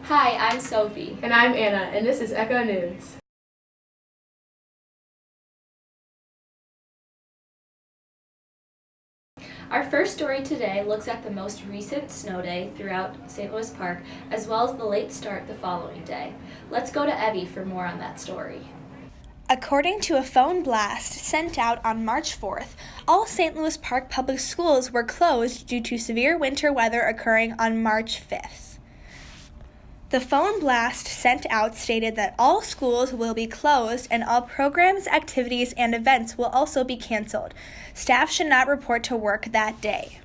Hi, I'm Sophie. And I'm Anna, and this is Echo News. Our first story today looks at the most recent snow day throughout St. Louis Park, as well as the late start the following day. Let's go to Evie for more on that story. According to a phone blast sent out on March 4th, all St. Louis Park public schools were closed due to severe winter weather occurring on March 5th. The phone blast sent out stated that all schools will be closed and all programs, activities, and events will also be canceled. Staff should not report to work that day.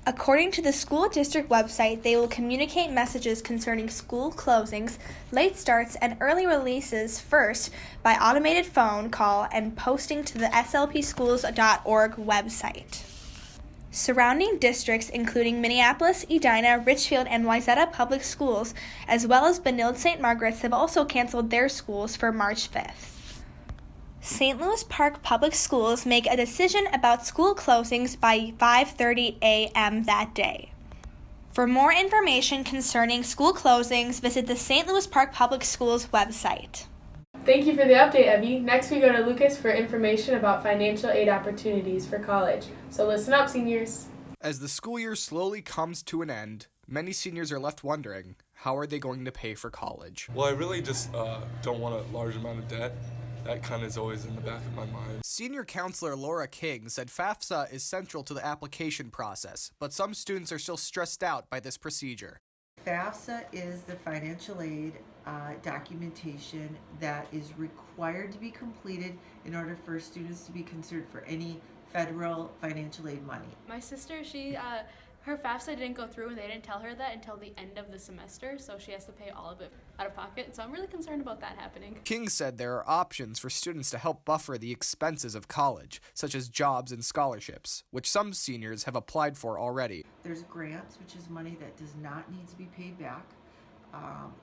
According to the school district website, they will communicate messages concerning school closings, late starts, and early releases first by automated phone call and posting to the slpschools.org website. Surrounding districts, including Minneapolis, Edina, Richfield, and Wayzata Public Schools, as well as Benilde St. Margaret's, have also canceled their schools for March 5th. St. Louis Park Public Schools make a decision about school closings by 5:30 a.m. that day. For more information concerning school closings, visit the St. Louis Park Public Schools website. Thank you for the update, Evie. Next we go to Lucas for information about financial aid opportunities for college. So listen up, seniors. As the school year slowly comes to an end, many seniors are left wondering, how are they going to pay for college? Well, I really just don't want a large amount of debt. That kind of is always in the back of my mind. Senior counselor Laura King said FAFSA is central to the application process, but some students are still stressed out by this procedure. FAFSA is the financial aid documentation that is required to be completed in order for students to be considered for any federal financial aid money. My sister, her FAFSA didn't go through and they didn't tell her that until the end of the semester, so she has to pay all of it out of pocket. So I'm really concerned about that happening. King said there are options for students to help buffer the expenses of college, such as jobs and scholarships, which some seniors have applied for already. There's grants, which is money that does not need to be paid back.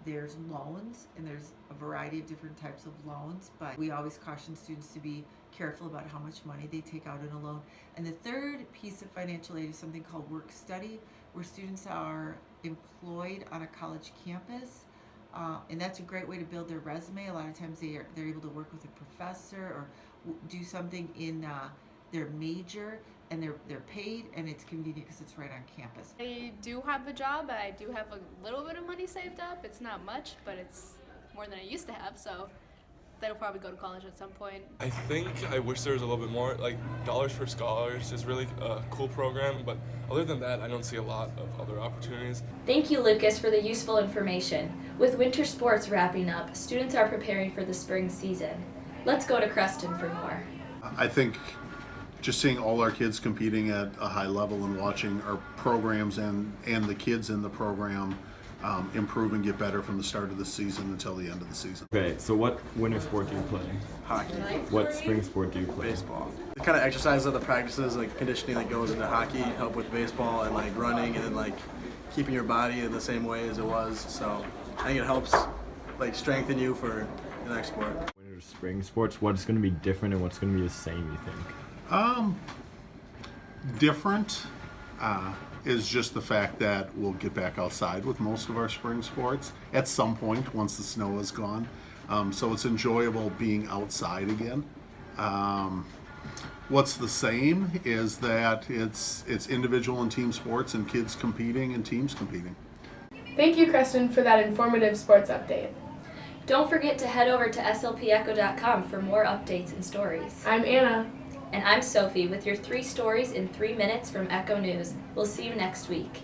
There's loans, and there's a variety of different types of loans, but we always caution students to be careful about how much money they take out in a loan. And the third piece of financial aid is something called work study, where students are employed on a college campus, and that's a great way to build their resume. A lot of times they're able to work with a professor or do something in their major, and they're paid, and it's convenient because it's right on campus. I do have a job, and I do have a little bit of money saved up. It's not much, but it's more than I used to have, so that'll probably go to college at some point. I think I wish there was a little bit more. Like, Dollars for Scholars is really a cool program, but other than that, I don't see a lot of other opportunities. Thank you, Lucas, for the useful information. With winter sports wrapping up, students are preparing for the spring season. Let's go to Creston for more. I think just seeing all our kids competing at a high level and watching our programs and the kids in the program improve and get better from the start of the season until the end of the season. Okay, so what winter sport do you play? Hockey. What spring sport do you play? Baseball. The kind of exercise of the practices, like conditioning that goes into hockey, help with baseball and like running and then like keeping your body in the same way as it was. So I think it helps like strengthen you for the next sport. Winter spring sports, what's going to be different and what's going to be the same, you think? Different is just the fact that we'll get back outside with most of our spring sports at some point once the snow is gone. So it's enjoyable being outside again. What's the same is that it's individual and team sports and kids competing and teams competing. Thank you, Creston, for that informative sports update. Don't forget to head over to slpecho.com for more updates and stories. I'm Anna. And I'm Sophie with your 3 stories in 3 minutes from Echo News. We'll see you next week.